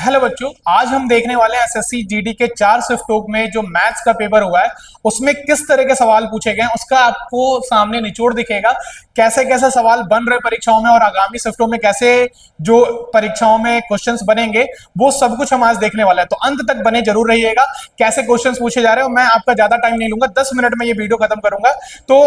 Hello बच्चों, आज हम देखने वाले हैं एसएससी जीडी के 4 शिफ्टों में जो मैथ्स का पेपर हुआ है उसमें किस तरह के सवाल पूछे गए हैं उसका आपको सामने निचोड़ दिखेगा। कैसे कैसे सवाल बन रहे परीक्षाओं में और आगामी शिफ्टों में कैसे जो परीक्षाओं में क्वेश्चंस बनेंगे वो सब कुछ हम आज देखने वाले हैं। तो अंत तक बने जरूर रहिएगा। कैसे क्वेश्चंस पूछे जा रहे हैं, मैं आपका ज्यादा टाइम नहीं लूंगा, 10 मिनट में ये वीडियो खत्म करूंगा। तो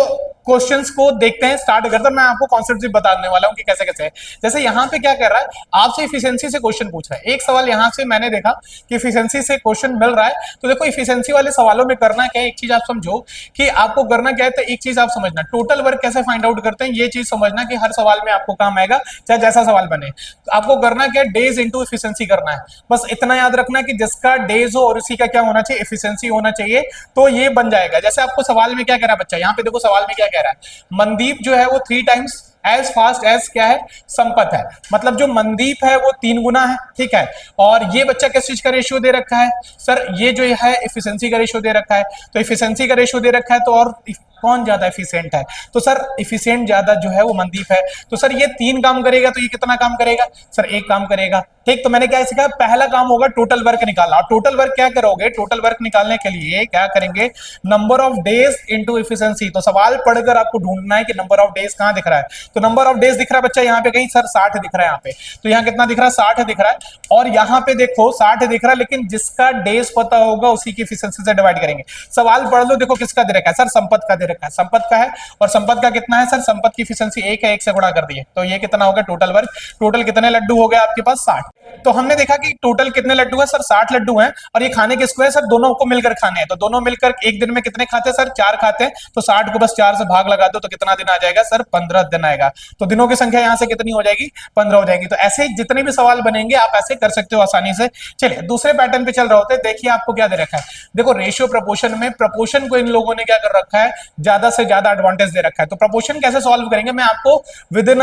क्वेश्चंस को देखते हैं, स्टार्ट करते हैं। मैं आपको कॉन्सेप्ट भी बताने वाला हूं कि कैसे कैसे है। जैसे यहाँ पे क्या कर रहा है, आपसे इफिशिएंसी से क्वेश्चन पूछ रहा है। एक सवाल यहाँ से मैंने देखा कि इफिशिएंसी से क्वेश्चन मिल रहा है। तो देखो इफिशिएंसी वाले सवालों में करना क्या है, एक चीज आप समझो कि आपको करना क्या है। तो एक चीज आप समझना, टोटल वर्क कैसे फाइंड आउट करते हैं, ये चीज समझना कि हर सवाल में आपको काम आएगा, चाहे जैसा सवाल बने। तो आपको करना क्या है, डेज इंटू इफिशिएंसी करना है। बस इतना याद रखना कि जिसका डेज हो और उसी का क्या होना चाहिए, इफिशिएंसी होना चाहिए। तो ये बन जाएगा। जैसे आपको सवाल में क्या कह रहा है बच्चा, यहाँ पे देखो सवाल में क्या कह रहा है, मनदीप जो है वो 3 टाइम्स एज फास्ट एज क्या है, संपत है। मतलब जो मनदीप है वो 3 गुना है, ठीक है। और ये बच्चा किस चीज का रेशियो दे रखा है, सर ये जो है इफिशिएंसी का रेशियो दे रखा है। तो इफिशिएंसी का रेशियो दे रखा है तो और कौन ज्यादा एफिशिएंट है, तो सर एफिशिएंट ज्यादा जो है वो मनदीप है। तो सर ये 3 काम करेगा तो ये कितना काम करेगा, सर 1 काम करेगा। ठीक, तो मैंने क्या सिखाया, पहला काम होगा टोटल वर्क निकालना। और टोटल वर्क क्या करोगे, टोटल वर्क निकालने के लिए क्या करेंगे, number of days into efficiency. तो सवाल पढ़कर आपको ढूंढना है कि नंबर ऑफ डेज कहां दिख रहा है। तो नंबर ऑफ डेज दिख रहा है बच्चा यहाँ पे कहीं, सर 60 दिख रहा है यहाँ पे। तो यहाँ कितना दिख रहा है, 60 दिख रहा है। और यहाँ पे देखो 60 दिख रहा है, लेकिन जिसका डेज पता होगा उसी की एफिशिएंसी से डिवाइड करेंगे। सवाल पढ़ लो, देखो किसका दे रखा है, सर संपत का दे रखा है, संपत का है। और संपत का कितना है, सर संपत की एफिशिएंसी 1 है, 1 से गुणा कर दिए। तो ये कितना होगा टोटल वर्क। टोटल कितने लड्डू हो गए आपके पास, 60। तो हमने देखा कि टोटल कितने लड्डू है, सर 60 लड्डू हैं। और ये खाने किसको है, सर दोनों को मिलकर खाने हैं। तो दोनों मिलकर एक दिन में कितने खाते हैं, सर 4 खाते हैं। तो 60 को बस 4 से भाग लगा दो तो कितना दिन आ जाएगा, सर 15 दिन आएगा। तो दिनों की संख्या यहां से कितनी हो जाएगी, 15 हो जाएगी। तो ऐसे जितने भी सवाल बनेंगे आप ऐसे कर सकते हो आसानी से। चलिए दूसरे पैटर्न पे चल रहे होते हैं। देखिए आपको क्या दे रखा है, देखो रेशियो प्रपोर्शन में प्रपोर्शन को इन लोगों ने क्या कर रखा है, ज्यादा से ज्यादा एडवांटेज दे रखा है। तो प्रपोर्शन कैसे सॉल्व करेंगे, मैं आपको विद इन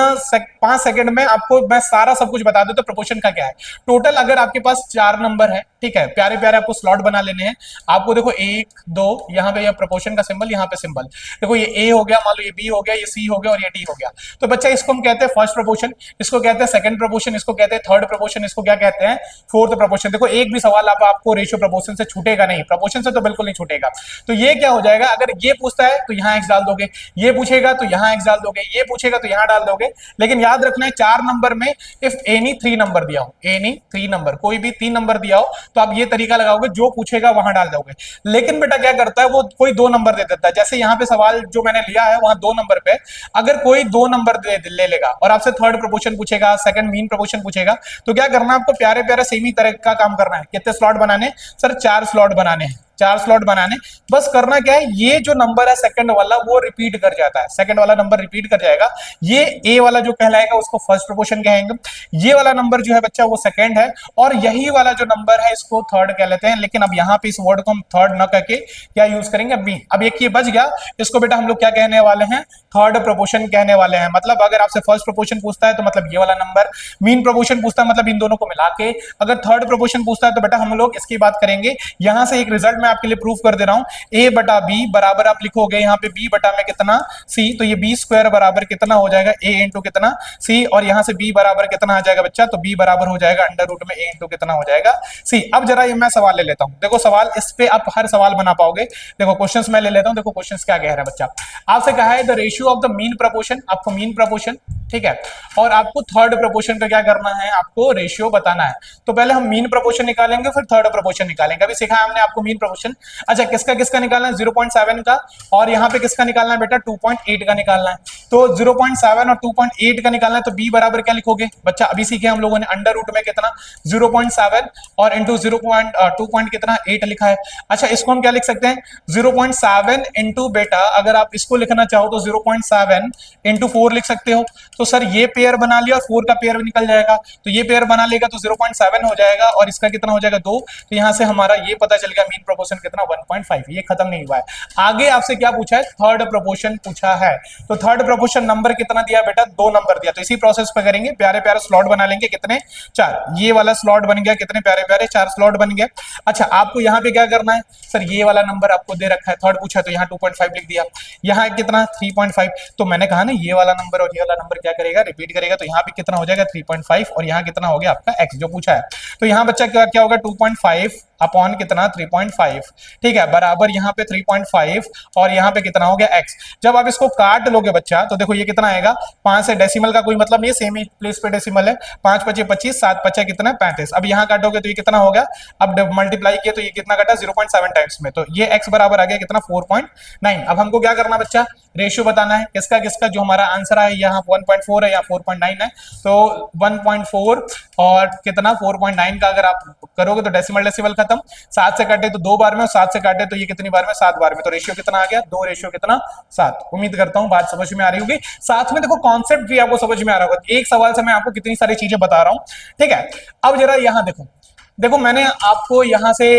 5 सेकंड में आपको मैं सारा सब कुछ बता दूं। तो प्रपोर्शन का क्या है, टोटल अगर आपके पास 4 नंबर है, ठीक है, प्यारे प्यारे आपको स्लॉट बना लेने हैं। आपको देखो 1 2 यहाँ पे प्रपोर्शन का सिंबल, यहाँ पे सिंबल देखो, ये ए हो गया, मान लो ये बी हो गया, ये सी हो गया और ये डी हो गया। तो बच्चा इसको हम कहते हैं फर्स्ट प्रपोर्शन, इसको कहते हैं सेकंड प्रपोर्शन, इसको कहते हैं थर्ड प्रपोर्शन, इसको क्या कहते हैं, फोर्थ प्रपोर्शन। देखो एक भी सवाल आपको रेशियो प्रपोर्शन से छूटेगा नहीं, प्रपोर्शन से तो बिल्कुल नहीं छूटेगा। तो ये क्या हो जाएगा, अगर ये पूछता है तो यहाँ एक्स डाल दोगे, ये पूछेगा तो यहाँ एक्स डाल दोगे, ये पूछेगा तो यहाँ डाल दोगे। लेकिन याद रखना है 4 नंबर में इफ एनी 3 नंबर दिया हो, एनी 3 नंबर, कोई भी 3 नंबर दिया हो तो आप ये तरीका लगाओगे, जो पूछेगा वहां डाल दोगे। लेकिन बेटा क्या करता है, वो कोई 2 नंबर दे देता है। जैसे यहाँ पे सवाल जो मैंने लिया है वहां 2 नंबर पे, अगर कोई 2 नंबर ले लेगा और आपसे थर्ड प्रपोर्शन पूछेगा, सेकंड मीन प्रपोर्शन पूछेगा, तो क्या करना है आपको, प्यारे प्यारे सेम ही तरह का काम करना है। कितने स्लॉट बनाने, सर 4 स्लॉट बनाने हैं, 4 स्लॉट बनाने। बस करना क्या है, ये जो नंबर है सेकंड वाला वो रिपीट कर जाता है, सेकंड वाला नंबर रिपीट कर जाएगा। ये ए वाला जो कहलाएगा उसको फर्स्ट प्रपोर्शन कहेंगे, ये वाला नंबर जो है बच्चा वो सेकंड है, और यही वाला जो नंबर है इसको थर्ड कह लेते हैं। लेकिन अब यहाँ पे इस वर्ड को हम थर्ड न करके क्या यूज करेंगे, बी। अब एक ये बच गया, इसको बेटा हम लोग क्या कहने वाले हैं, थर्ड प्रपोर्शन कहने वाले हैं। मतलब अगर आपसे फर्स्ट प्रपोर्शन पूछता है तो मतलब ये वाला नंबर, मीन प्रपोर्शन पूछता है मतलब इन दोनों को मिला के, अगर थर्ड प्रपोर्शन पूछता है तो बेटा हम लोग इसकी बात करेंगे। यहां से एक रिजल्ट आपके लिए प्रूफ कर दे रहा हूं, a बटा बी बराबर आप लिखोगे यहाँ पे b बटा में कितना c, तो ये b स्क्वायर बराबर कितना हो जाएगा, a इंटू कितना c, और यहाँ से b बराबर कितना आ जाएगा बच्चा, तो b बराबर हो जाएगा अंडर रूट में a इंटू कितना हो जाएगा c। अब जरा ये मैं सवाल ले लेता हूं, देखो सवाल इस पे आप हर सवाल बना पाओगे। देखो क्वेश्चंस मैं ले लेता हूं, देखो क्वेश्चंस क्या कह रहा है बच्चा। आपसे कहा है the ratio of the mean proportion, आपको मीन प्रपोर्शन, ठीक है, और आपको थर्ड प्रपोर्शन का क्या करना है, आपको रेशियो बताना है। तो पहले हम मीन प्रपोर्शन निकालेंगे फिर थर्ड प्रपोर्शन निकालेंगे। अभी सिखाया हमने आपको मीन प्रपोर्शन। अच्छा किसका किसका निकालना है, 0.7 का, और यहाँ पे किसका निकालना है बेटा, 2.8 का निकालना है। तो 0.7 और 2.8 का निकालना है, तो b बराबर क्या लिखोगे बच्चा, अभी सीखे हम लोगों ने, अंडर रूट में कितना 0.7 और इंटू 2 कितना 8 लिखा है। अच्छा इसको हम क्या लिख सकते हैं, 0.7 इंटू बेटा अगर आप इसको लिखना चाहो तो 0.7 इंटू 4 लिख सकते हो। तो सर ये पेयर बना लिया और 4 का पेयर भी निकल जाएगा, तो ये पेयर बना लेगा तो 0.7 हो जाएगा और इसका कितना हो जाएगा 2। तो यहां से हमारा ये पता चल गया मीन प्रोपोर्शन कितना 1.5। ये खत्म नहीं हुआ है, आगे आपसे क्या पूछा है, थर्ड प्रोपोर्शन पूछा है। तो थर्ड प्रोपोर्शन नंबर कितना दिया बेटा, 2 नंबर दिया। तो इसी प्रोसेस पे करेंगे, प्यारे प्यारे स्लॉट बना लेंगे, कितने 4, ये वाला स्लॉट बन गया, कितने प्यारे प्यारे 4 स्लॉट बन गया। अच्छा आपको यहाँ पे क्या करना है, सर ये वाला नंबर आपको दे रखा है, थर्ड पूछा तो यहाँ 2.5 लिख दिया, यहाँ कितना 3.5। तो मैंने कहा ना ये वाला नंबर और ये वाला नंबर क्या करेगा, रिपीट करेगा। तो यहाँ पे कितना हो जाएगा 3.5 और यहाँ कितना हो गया आपका x जो पूछा है। तो यहाँ बच्चा क्या क्या होगा 2.5 अपॉन कितना 3.5, ठीक है, बराबर यहाँ पे 3.5 और यहाँ पे कितना हो गया x। जब आप इसको काट लोगे बच्चा तो देखो ये कितना आएगा, 5 से डेसिमल का कोई मतलब नहीं, सेम ही प्लेस पे डेसिमल है, 5 पचे 25, 7 पचे कितना 35। अब यहाँ काटोगे तो ये कितना हो गया, अब मल्टीप्लाई किया तो ये कितना कटा 0.7 टाइम्स में, तो ये x बराबर आ गया कितना 4.9। अब हमको क्या करना बच्चा, रेशियो बताना है किसका किसका, जो हमारा आंसर है यहाँ 1.4 है या 4.9 है, तो 1.4 और कितना 4.9 का अगर आप करोगे तो डेसिमल डेसिमल खत्म, 7 से काटे तो 2 बार में और 7 से काटे तो ये कितनी बार में 7 बार में, तो रेशियो कितना आ गया 2 रेशियो कितना 7। उम्मीद करता हूं बात समझ में आ रही होगी, साथ में देखो कॉन्सेप्ट भी आपको समझ में आ रहा होगा, एक सवाल से मैं आपको कितनी सारी चीजें बता रहा हूं, ठीक है। अब जरा यहां देखो, देखो मैंने आपको यहां से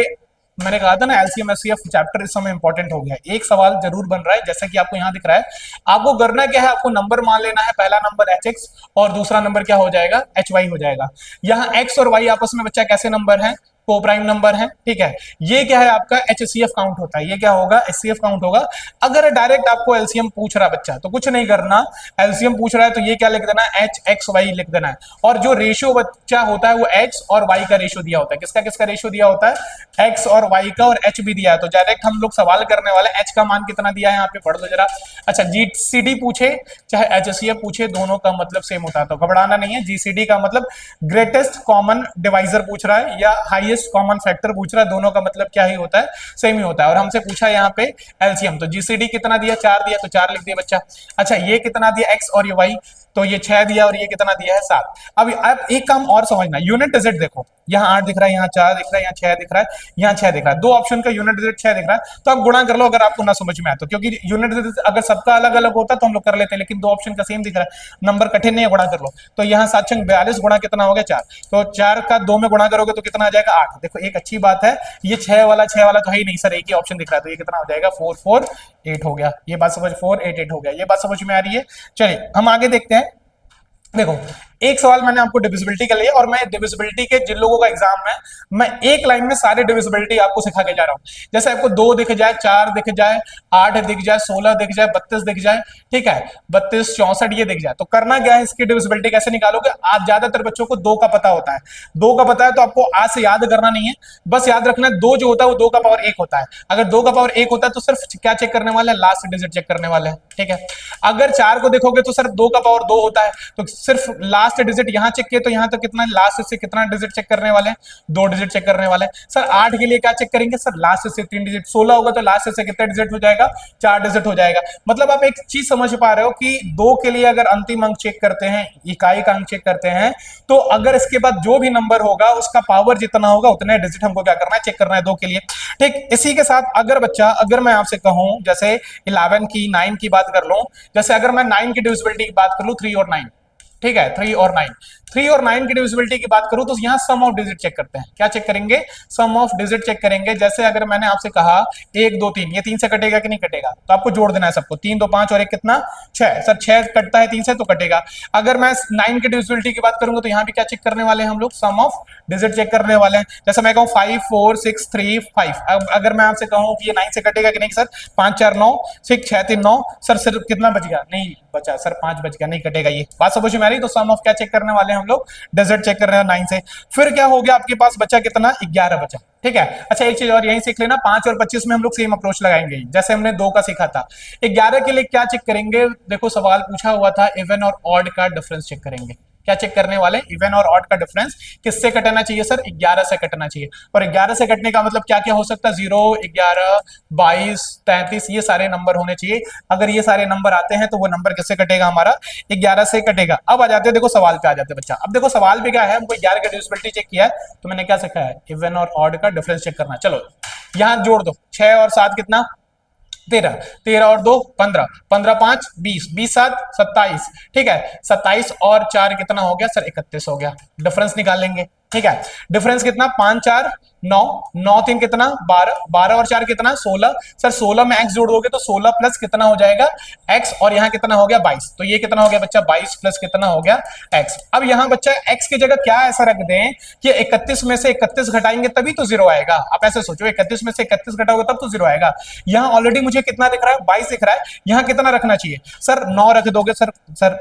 मैंने कहा था ना एलसीएम एचसीएफ चैप्टर इस समय इंपॉर्टेंट हो गया है, एक सवाल जरूर बन रहा है जैसा कि आपको यहां दिख रहा है। आपको करना क्या है, आपको नंबर मान लेना है, पहला नंबर एच एक्स और दूसरा नंबर क्या हो जाएगा एच वाई हो जाएगा। यहाँ एक्स और वाई आपस में बच्चा कैसे नंबर है, को प्राइम नंबर है, ठीक है। ये क्या है आपका एचसीएफ काउंट होता है, ये क्या होगा एचसीएफ काउंट होगा। अगर डायरेक्ट आपको एलसीएम पूछ रहा बच्चा तो कुछ नहीं करना, एलसीएम पूछ रहा है तो ये क्या लिख देना एच एक्स वाई लिख देना है, और जो रेशियो बच्चा होता है वो एक्स और वाई का रेशियो दिया होता है, किसका किसका रेशियो दिया होता है एक्स और वाई का, और एच भी दिया है, तो डायरेक्ट हम लोग सवाल करने वाले एच का मान कितना दिया है यहाँ पे पढ़ लो जरा। अच्छा जीसीडी पूछे चाहे एचसीएफ पूछे दोनों का मतलब सेम होता है, तो घबराना नहीं है, जीसीडी का मतलब ग्रेटेस्ट कॉमन डिवाइजर पूछ रहा है या हाईएस्ट कॉमन फैक्टर पूछ रहा है, दोनों का मतलब क्या ही होता है सेम ही होता है। और हमसे पूछा यहाँ पे एलसीएम, तो जीसीडी कितना दिया 4 दिया तो 4 लिख दिया बच्चा। अच्छा ये कितना दिया एक्स और ये वाई, तो ये 6 दिया और ये कितना दिया है 7। अब आप एक काम और समझना, यूनिट डिजिट देखो, यहाँ 8 दिख रहा है, यहाँ 4 दिख रहा है, यहाँ 6 दिख रहा है, यहाँ 6 दिख रहा है, दो ऑप्शन का यूनिट डिजिट 6 दिख रहा है, तो आप गुणा कर लो अगर आपको ना समझ में आए तो, क्योंकि यूनिट डिजिट अगर सबका अलग अलग होता तो हम लोग कर लेते हैं, लेकिन दो ऑप्शन का सेम दिख रहा है, नंबर कठिन नहीं है, गुणा कर लो। तो यहाँ 7 42 गुणा कितना हो गया 4, तो 4 का 2 में गुणा करोगे तो कितना आ जाएगा 8। देखो एक अच्छी बात है, ये 6 वाला तो है ही नहीं सर, एक ही ऑप्शन दिख रहा है, तो ये कितना हो जाएगा 448 हो गया, ये बात समझ 488 हो गया, ये बात समझ में आ रही है। चलिए हम आगे देखते हैं। देखो एक सवाल मैंने आपको डिविजिबिलिटी का लिया, और मैं डिविजिबिलिटी के जिन लोगों का एग्जाम है मैं एक लाइन में सारे डिविजिबिलिटी आपको सिखा के जा रहा हूं, जैसे आपको 2 दिख जाए, 4 दिख जाए, 8 दिख जाए, 16 दिख जाए, 32 दिख जाए, ठीक है, 32 64 ये दिख जाए, तो करना क्या है, इसकी डिविजिबिलिटी कैसे निकालोगे। आज ज्यादातर बच्चों को 2 का पता होता है, 2 का पता है तो आपको आज से याद करना नहीं है, बस याद रखना है 2 जो होता है वो 2 का पावर 1 होता है। अगर 2 का पावर 1 होता है तो सिर्फ क्या चेक करने वाले हैं, लास्ट डिजिट चेक करने वाले हैं, ठीक है। अगर 4 को देखोगे तो सिर्फ 2 का पावर 2 होता है, तो सिर्फ लास्ट डिजिट यहां चेक किए तो यहां तो कितना, लास्ट से कितना डिजिट चेक करने वाले हैं 2 डिजिट चेक करने वाले हैं। सर 8 के लिए क्या चेक करेंगे, सर लास्ट से 3 डिजिट, 16 होगा तो लास्ट से कितना डिजिट हो जाएगा 4 डिजिट हो जाएगा। मतलब आप एक चीज समझ पा रहे हो कि 2 के लिए अगर अंतिम अंक चेक करते हैं, इकाई का अंक चेक करते हैं, तो अगर इसके बाद जो भी नंबर होगा उसका पावर जितना होगा उतने डिजिट हमको क्या करना है, चेक करना है 2 के लिए, ठीक। इसी के साथ अगर बच्चा, अगर मैं आपसे कहूं जैसे 11 की 9 की बात कर लूं, जैसे अगर मैं 9 की डिविजिबिलिटी की बात कर लूं 3 और 9, ठीक है, 3 और 9, 3 और 9 की डिविजिबिलिटी की बात करूं तो यहां सम ऑफ डिजिट चेक करते हैं, क्या चेक करेंगे, सम ऑफ डिजिट चेक करेंगे। जैसे अगर मैंने आपसे कहा 1 2 3, ये 3 से कटेगा कि नहीं कटेगा, तो आपको जोड़ देना है सबको, 3 2 5 और 1 कितना 6, सर 6 कटता है 3 से तो कटेगा। अगर मैं 9 की डिविजिबिलिटी की बात करूंगा तो यहां भी क्या चेक करने वाले हैं हम लोग, सम ऑफ डिजिट चेक करने वाले हैं। जैसे मैं कहूं 5 4 6 3 5, अब अगर मैं आपसे कहूं कि ये 9 से कटेगा कि नहीं, सर 5 4 9, 6 6 3 9, सर सिर्फ कितना बच गया, नहीं बचा सर 5 बच गया, नहीं कटेगा, ये बात समझ में आ रही। तो सम ऑफ क्या चेक करने वाले हैं हम लोग, डिजिट चेक कर रहे हैं 9 से। फिर क्या हो गया, आपके पास बचा कितना 11 बचा, ठीक है। अच्छा एक चीज और यहीं सीख लेना, 5 और 25 में हम लोग सेम अप्रोच लगाएंगे जैसे हमने 2 का सीखा था। 11 के लिए क्या चेक करेंगे, देखो सवाल पूछा हुआ था इवन और ऑड का डिफरेंस चेक करेंगे, क्या चेक करने वाले, इवन और ऑड का डिफरेंस किससे कटना चाहिए, सर 11 से कटना चाहिए। और 11 से कटने का मतलब क्या क्या हो सकता है, 0 11 22 33, ये सारे नंबर होने चाहिए। अगर ये सारे नंबर आते हैं तो वो नंबर किससे कटेगा, हमारा 11 से कटेगा। अब आ जाते हैं, देखो सवाल पे आ जाते हैं बच्चा। अब देखो सवाल भी क्या है, हमको 11 का डिविजिबिलिटी चेक किया है तो मैंने क्या सीखा है, इवन और ऑड का डिफरेंस चेक करना। चलो यहां जोड़ दो, 6 और 7 कितना 13, 13 और 2 15, 15 5 20, 20 7 27, ठीक है, 27 और 4 कितना हो गया सर 31 हो गया। डिफरेंस निकाल लेंगे, ठीक है, डिफरेंस कितना 5 4 9, 9 3 कितना 12, 12 और 4 कितना 16। सर 16 में x जोड़ दोगे तो 16 प्लस कितना हो जाएगा x, और यहाँ कितना हो गया 22। तो ये कितना हो गया बच्चा 22 प्लस कितना हो गया x। अब यहाँ बच्चा x की जगह क्या ऐसा रख दें कि 31 में से 31 घटाएंगे तभी तो जीरो आएगा। आप ऐसे सोचो 31 में से 31 घटाओगे तब तो जीरो आएगा। यहाँ ऑलरेडी मुझे कितना दिख रहा है 22 दिख रहा है, यहाँ कितना रखना चाहिए सर 9 रख दोगे सर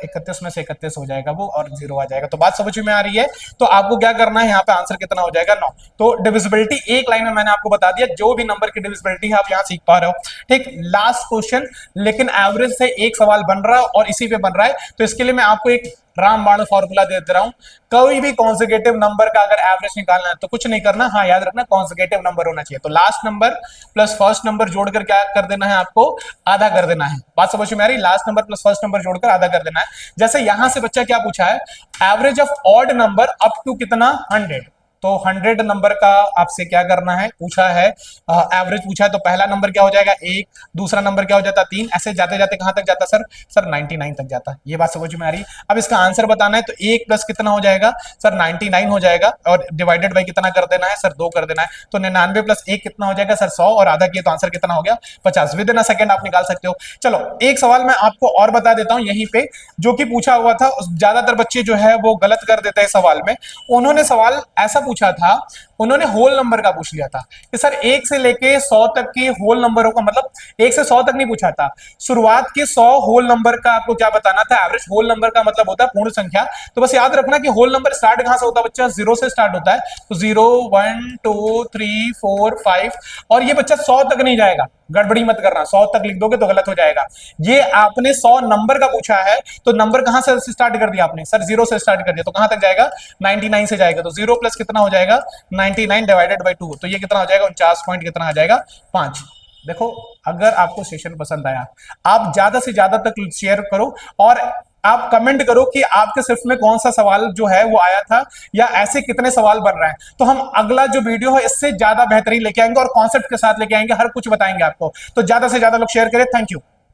31 में से 31 हो जाएगा वो और जीरो आ जाएगा। तो बात समझ में आ रही है। तो आपको क्या करना है यहाँ पे आंसर कितना हो जाएगा 9। तो डिविजिबिलिटी एक लाइन में मैंने आपको बता दिया, जो भी नंबर की डिविजिबिलिटी है आप यहाँ सीख पा रहे हो। ठीक, लास्ट क्वेश्चन, लेकिन एवरेज से एक सवाल बन रहा है और इसी पे बन रहा है, तो इसके लिए मैं आपको एक रामबाण फॉर्मूला दे दे रहा हूं। कोई भी कॉन्सेक्यूटिव नंबर का अगर एवरेज निकालना है तो कुछ नहीं करना, हाँ याद रखना कॉन्सेक्यूटिव नंबर होना चाहिए। तो last number plus first number जोड़कर क्या कर देना है आपको, आधा कर देना है। बात समझ में आ रही, last number plus first number जोड़कर आधा कर देना है। जैसे यहां से बच्चा क्या पूछा है, average of odd number up to कितना 100। तो 100 नंबर का आपसे क्या करना है पूछा है, एवरेज पूछा है। तो पहला नंबर क्या हो जाएगा 1, दूसरा नंबर क्या हो जाता 3, ऐसे जाते जाते कहां तक जाता सर 99 तक जाता। ये बात समझ में आ रही। अब इसका आंसर बताना है तो 1 प्लस कितना हो जाएगा सर 99 हो जाएगा, और डिवाइडेड बाई कितना कर देना है सर 2 कर देना है। तो 99 प्लस 1 कितना हो जाएगा सर 100, और आधा किया तो आंसर कितना हो गया 50। विद इन अ सेकंड आप निकाल सकते हो। चलो एक सवाल मैं आपको और बता देता हूं यहीं पे, जो कि पूछा हुआ था। ज्यादातर बच्चे जो है वो गलत कर देते हैं सवाल में। उन्होंने सवाल ऐसा पूछा था, उन्होंने होल नंबर का पूछ लिया था कि सर 1 से लेके 100 तक के होल नंबरों का, मतलब 1 से 100 तक नहीं पूछा था, शुरुआत के 100 होल नंबर का आपको क्या बताना था। एवरेज होल नंबर का मतलब होता है पूर्ण संख्या। तो बस याद रखना कि होल नंबर स्टार्ट कहां से होता है बच्चा, 0 से स्टार्ट होता है। तो 0 1 2 3 4 5, और ये बच्चा 100 तक नहीं जाएगा, गड़बड़ी मत करना, 100 तक लिख दोगे तो गलत हो जाएगा। ये आपने 100 नंबर का पूछा है, तो नंबर कहां से स्टार्ट कर दिया आपने सर 0 से स्टार्ट कर दिया, तो कहां तक जाएगा 99 से जाएगा। तो 0 प्लस कितना हो जाएगा 99 डिवाइडेड बाई 2, तो ये कितना हो जाएगा 49 पॉइंट कितना आ जाएगा 5। देखो अगर आपको सेशन पसंद आया, आप ज्यादा से ज्यादा तक शेयर करो और आप कमेंट करो कि आपके सिर्फ में कौन सा सवाल जो है वो आया था, या ऐसे कितने सवाल बन रहे हैं। तो हम अगला जो वीडियो है इससे ज्यादा बेहतरीन लेके आएंगे और कॉन्सेप्ट के साथ लेके आएंगे, हर कुछ बताएंगे आपको। तो ज्यादा से ज्यादा लोग शेयर करें। Thank you.